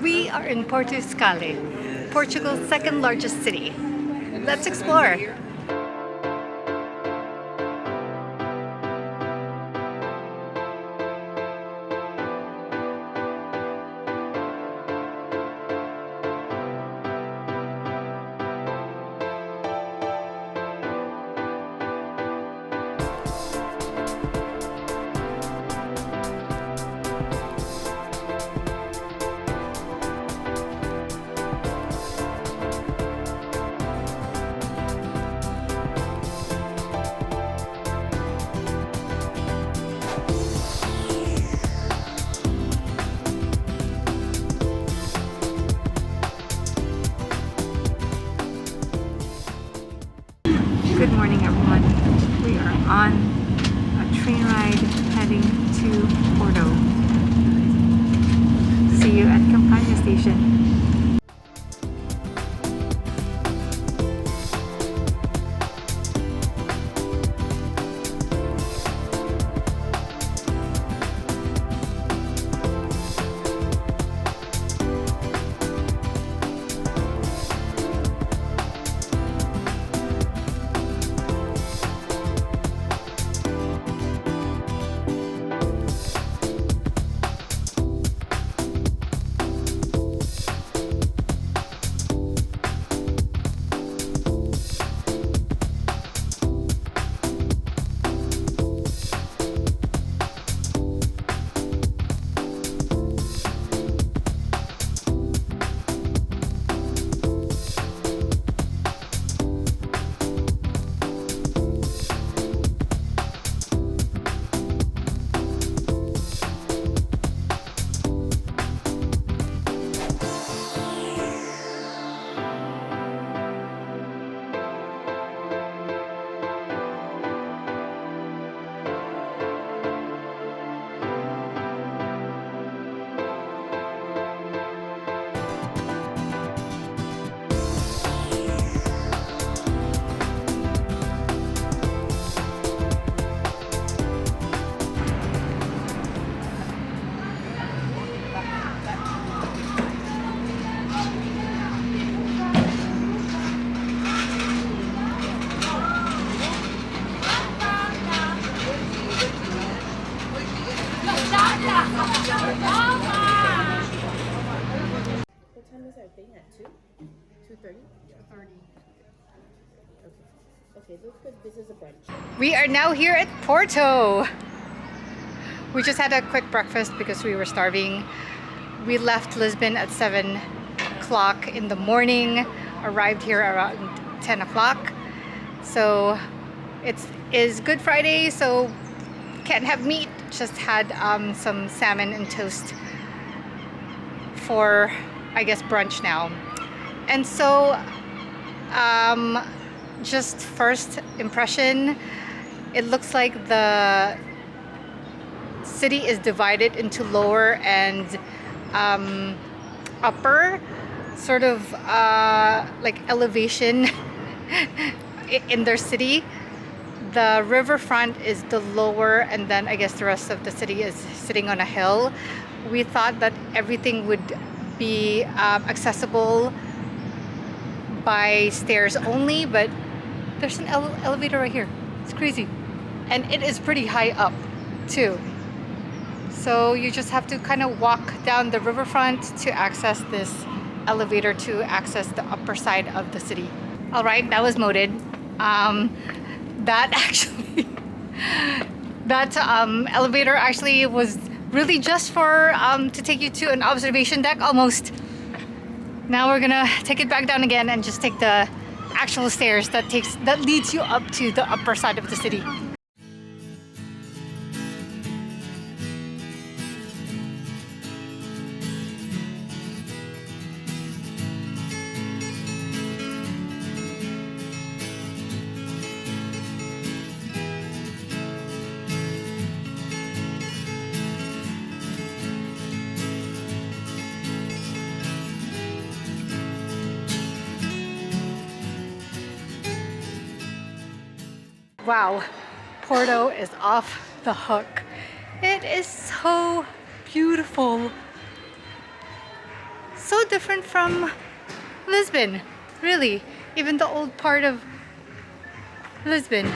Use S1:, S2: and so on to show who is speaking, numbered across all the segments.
S1: We are in Portus Cale, Portugal's second largest city. Let's explore. Good morning, everyone. We are on a train ride heading to Porto. See you at Campania Station.
S2: What time is our thing at 2? 2:30? 2:30. Okay, looks good. This is a brunch.
S1: We are now here at Porto. We just had a quick breakfast because we were starving. We left Lisbon at 7 o'clock in the morning, arrived here around 10 o'clock. So it is Good Friday, so can't have meat. Just had some salmon and toast for, I guess, brunch now. And so just first impression, it looks like the city is divided into lower and upper sort of like elevation in their city. The riverfront is the lower, and then I guess the rest of the city is sitting on a hill. We thought that everything would be accessible by stairs only, but there's an elevator right here. It's crazy. And it is pretty high up too. So you just have to kind of walk down the riverfront to access this elevator to access the upper side of the city. All right, that was noted. That actually, that elevator actually was really just for to take you to an observation deck almost. Now we're gonna take it back down again and just take the actual stairs that leads you up to the upper side of the city. Wow, Porto is off the hook. It is so beautiful. so different from Lisbon, really. Even the old part of Lisbon.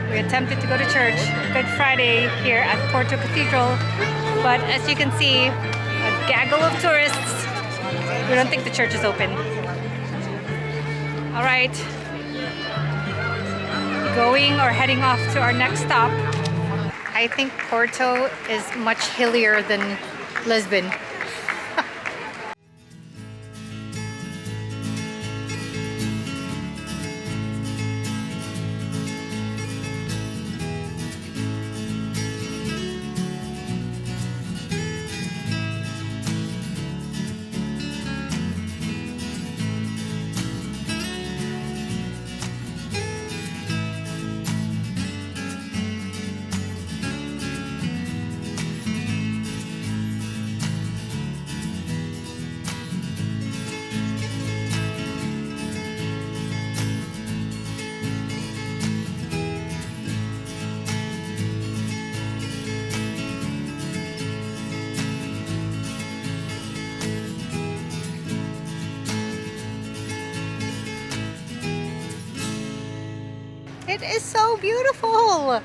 S1: We attempted to go to church Good Friday here at Porto Cathedral, but as you can see, a gaggle of tourists. We don't think the church is open. All right, going or heading off to our next stop. I think Porto is much hillier than Lisbon. It is so beautiful!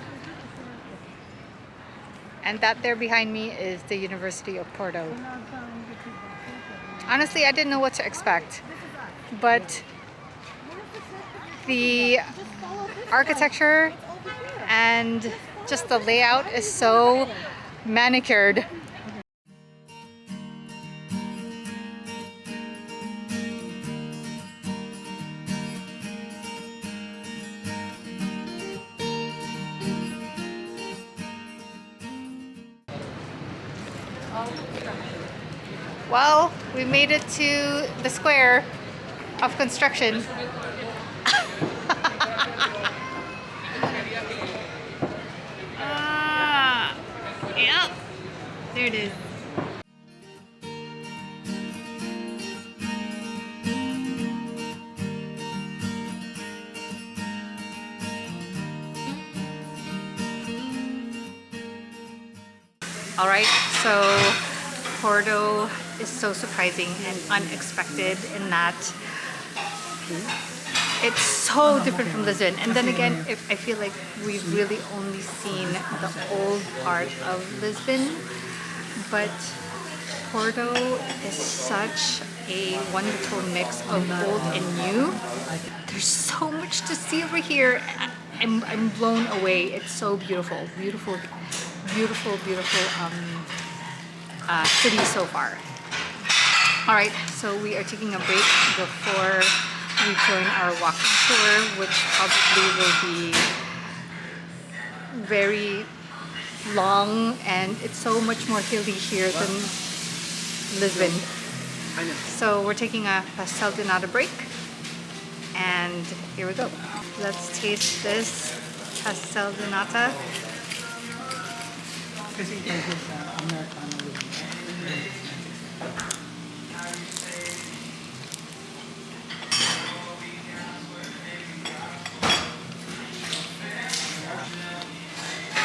S1: And that there behind me is the University of Porto. Honestly, I didn't know what to expect, but the architecture and just the layout is so manicured. Well, we made it to the square of construction. Yep, there it is. All right, so Porto is so surprising and unexpected in that it's so different from Lisbon. And then again, I feel like we've really only seen the old part of Lisbon, but Porto is such a wonderful mix of old and new. There's so much to see over here. I'm blown away. It's so beautiful, beautiful, beautiful, beautiful city so far. All right, so we are taking a break before we join our walking tour, which probably will be very long, and it's so much more hilly here than Lisbon. So we're taking a Pastel de nata break, and here we go. Let's taste this Pastel de nata.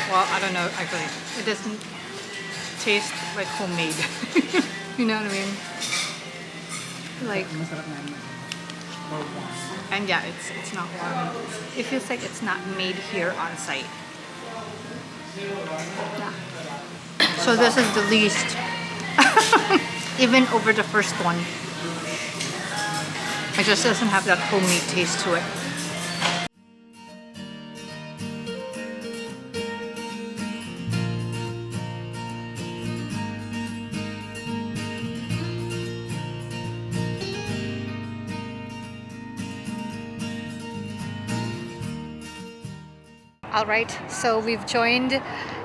S1: Well, I don't know, actually. It doesn't taste like homemade. You know what I mean? Like, and yeah, it's not warm. It feels like it's not made here on site. Yeah. So this is the least, even over the first one. It just doesn't have that homemade taste to it. All right, so we've joined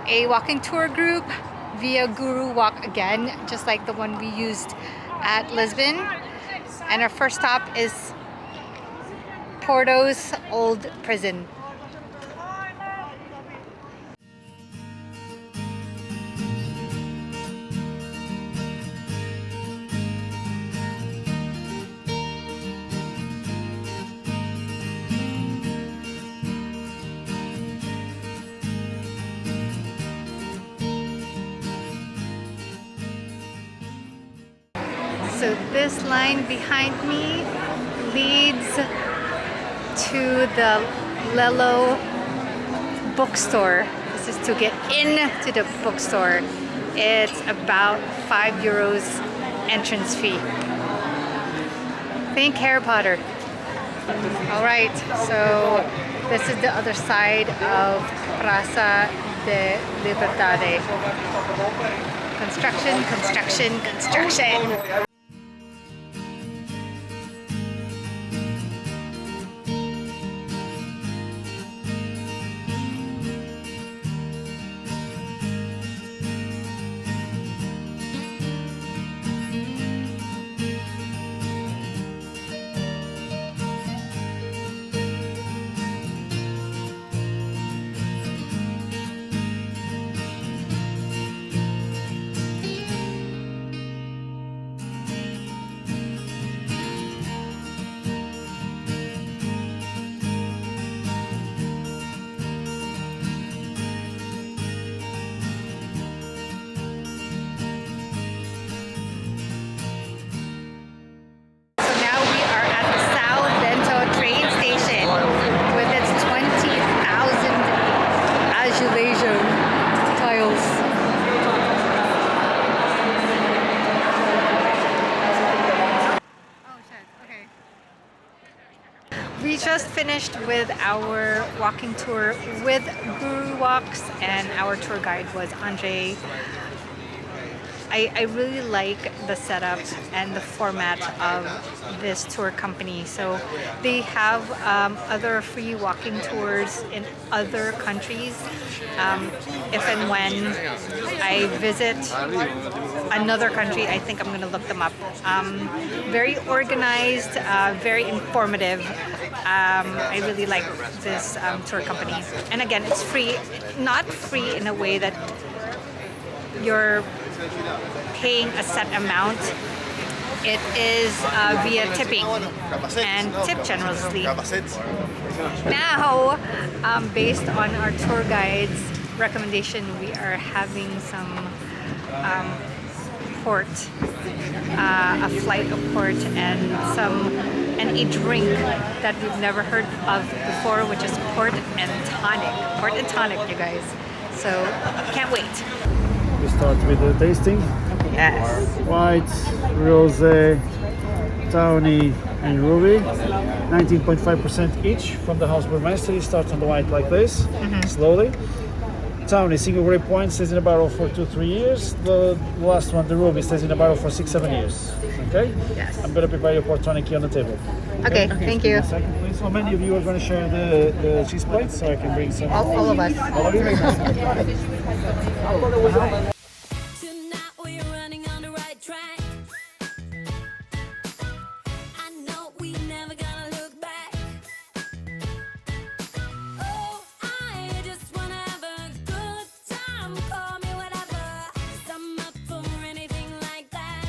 S1: a walking tour group via Guru Walk again, just like the one we used at Lisbon. And our first stop is Porto's old prison. So this line behind me leads to the Lelo bookstore. This is to get into the bookstore. It's about €5 entrance fee. Think Harry Potter. Alright, so this is the other side of Praça de Liberdade. Construction, construction, construction. We just finished with our walking tour with Guru Walks, and our tour guide was Andre. I really like the setup and the format of this tour company. So they have other free walking tours in other countries. If and when I visit another country, I think I'm going to look them up. Very organized, very informative. I really like this tour company. And again, it's free, not free in a way that you're paying a set amount. It is via tipping and tip generously. Now, based on our tour guide's recommendation, we are having some port, a flight of port, and a drink that we've never heard of before, which is port and tonic. Port and tonic, you guys. So can't wait.
S3: We start with the tasting.
S1: Yes.
S3: White, rosé, tawny, and ruby. 19.5% each from the house brewmaster. You start on the white like this, slowly. Tawny, single grape wine, stays in a barrel for 2-3 years. The last one, the ruby, stays in a barrel for 6-7 years. Okay?
S1: Yes.
S3: I'm going to prepare your port tonic here on the table.
S1: Okay, thank you.
S3: Second, please. How many of you are going to share the cheese plates so I can bring some?
S1: All of us.
S3: All of you?
S4: Tonight we're running on the right track. I know we never gonna look back. Oh, I just wanna have a good time. Call me whatever, 'cause I'm up for anything like that.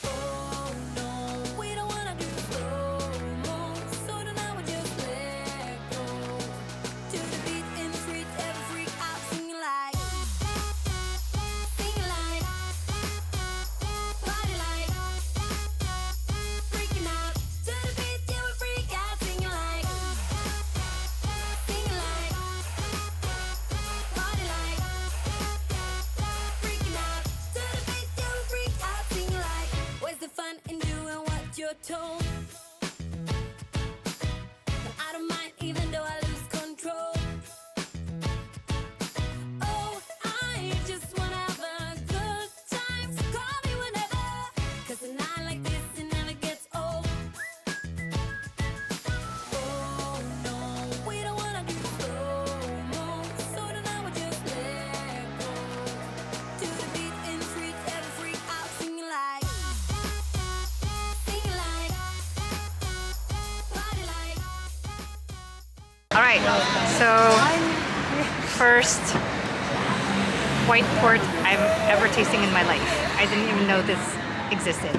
S4: Oh no, we don't wanna do slow-mo, so tonight we just let go. To the beat in the street, every freak out singing like. Singing like, party like, freaking out. To the beat, yeah, we freak out, singing like, party like, freaking out. To the beat, yeah, we freak out, singing like. Where's the fun in doing what you're told? But I don't mind even though I lose control. Oh, I just wanna have a good time, so call me whenever, 'cause a night like this, it never gets old. Oh no, we don't wanna do slow-mo, so tonight we just let go. To the beat in the street, every freak out singing like.
S1: All right, so first white port I'm ever tasting in my life. I didn't even know this existed.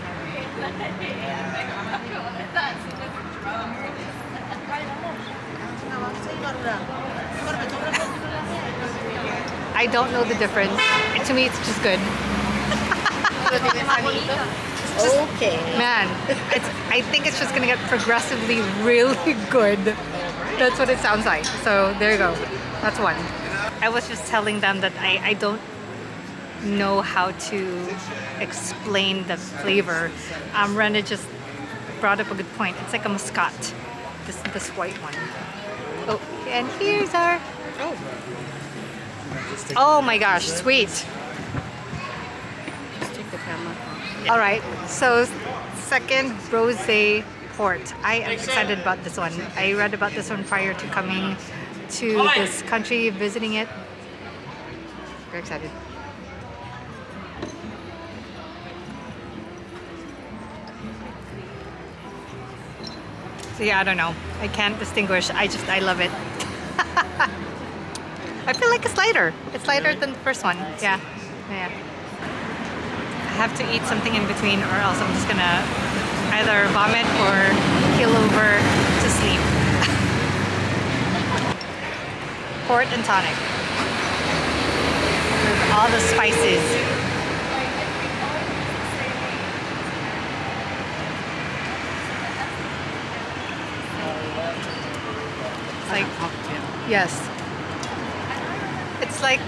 S1: I don't know the difference. To me, it's just good.
S2: Okay.
S1: Man, I think it's just gonna get progressively really good. That's what it sounds like. So there you go. That's one. I was just telling them that I don't know how to explain the flavor. Rena just brought up a good point. It's like a muscat. This white one. Oh, and here's our. Oh my gosh, sweet.
S2: Just take the camera.
S1: All right, so second rosé port. I am excited about this one. I read about this one prior to coming to this country, visiting it. Very excited. So yeah, I don't know. I can't distinguish. I love it. I feel like it's lighter. It's lighter than the first one. Yeah. Yeah. I have to eat something in between or else I'm just gonna either vomit or keel over to sleep. Port and tonic. With all the spices. It's like yes. It's like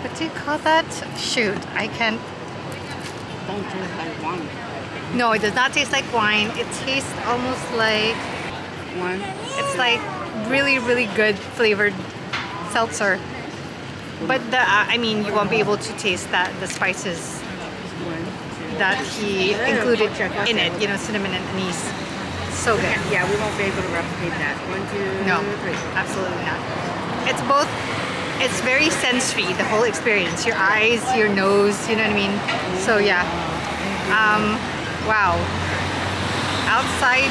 S1: what do you call that? Shoot, I can't.
S2: Don't taste like wine.
S1: No, it does not taste like wine. It tastes almost like
S2: Wine.
S1: it's like really, really good flavored seltzer. But I mean, you won't be able to taste that the spices
S2: Wine.
S1: that he included in it. You know, cinnamon and anise. So good.
S2: Yeah, we won't be able to replicate that. 1, 2,
S1: No,
S2: 3.
S1: absolutely not. It's both. It's very sensory, the whole experience. Your eyes, your nose. You know what I mean? So yeah. Wow. Outside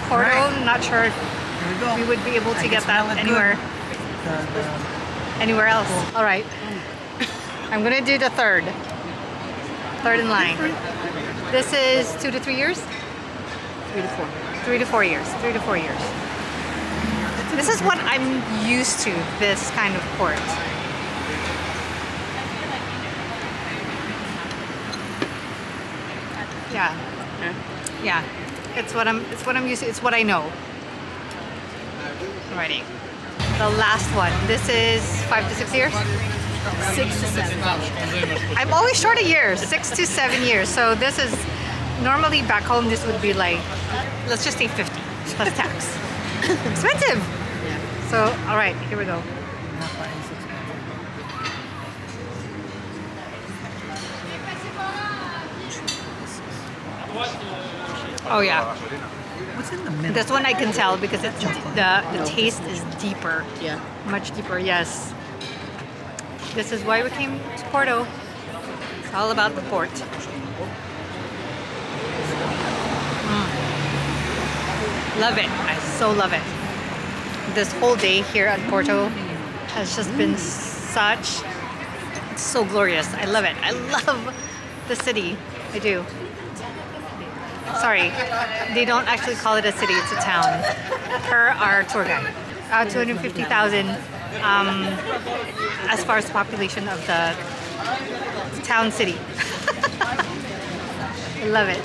S1: Porto, not sure if
S3: Here we go.
S1: we would be able to
S3: I
S1: get
S3: can smell
S1: that
S3: it
S1: anywhere.
S3: good.
S1: Anywhere else. All right. I'm gonna do the third in line. This is 2 to 3 years.
S2: 3 to 4.
S1: 3 to 4 years. 3 to 4 years. This is what I'm used to. This kind of port. Yeah.
S2: Okay.
S1: Yeah. It's what I'm used to. It's what I know. Alrighty. The last one. This is 5 to 6 years.
S2: 6 to 7.
S1: I'm always short a year. 6 to 7 years. So this is normally back home. This would be like, let's just say 50 plus tax. Expensive. So all right, here we go. Oh yeah.
S3: What's in the middle?
S1: This one I can tell because it's the taste is deeper,
S2: Yeah.
S1: much deeper. Yes. This is why we came to Porto. It's all about the port. Love it. I so love it. This whole day here at Porto has just been it's so glorious. I love it. I love the city. I do. Sorry, they don't actually call it a city, it's a town, per our tour guide. 250,000 as far as population of the town city. I love it.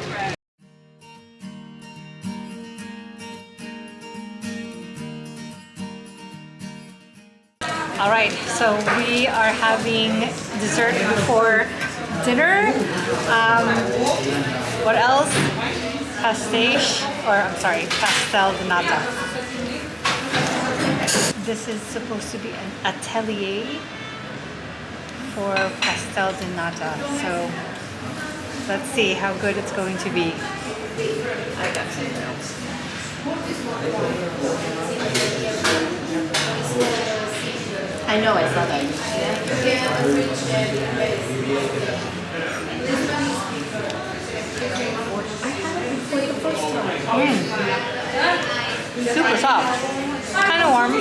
S1: All right, so we are having dessert before dinner. What else? Pastel de nata. This is supposed to be an atelier for pastel de nata. So let's see how good it's going to be. I got something else.
S2: I know, I saw that.
S1: Super soft. Kind of warm.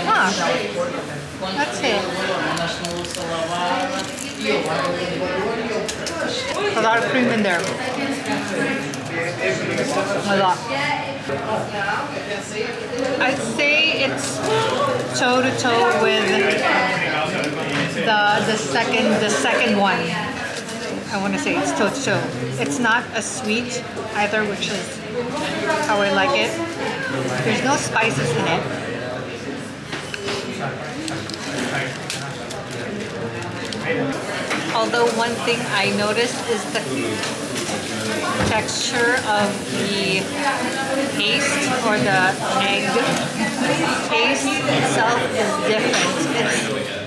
S1: Huh. Let's see. A lot of cream in there. A lot. I'd say it's toe to toe with the second one. I want to say it's toe to toe. It's not as sweet either, which is how I like it. There's no spices in it. Although one thing I noticed is the texture of the paste or the egg paste itself is different.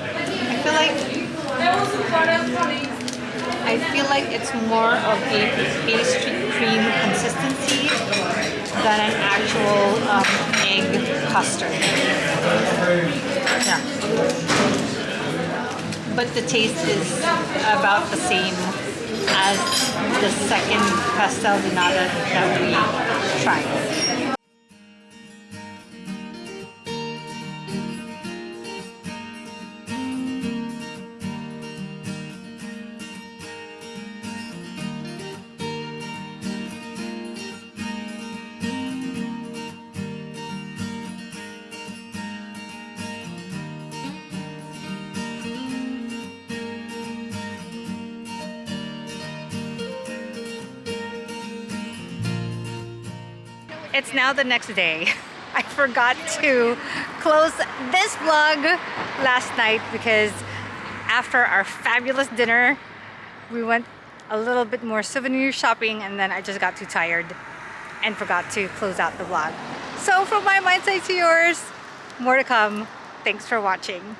S1: I feel like it's more of a pastry cream consistency than an actual egg custard. Yeah. But the taste is about the same as the second pastel de nata that we tried. It's now the next day. I forgot to close this vlog last night because after our fabulous dinner, we went a little bit more souvenir shopping and then I just got too tired and forgot to close out the vlog. So from my mind side to yours, more to come. Thanks for watching.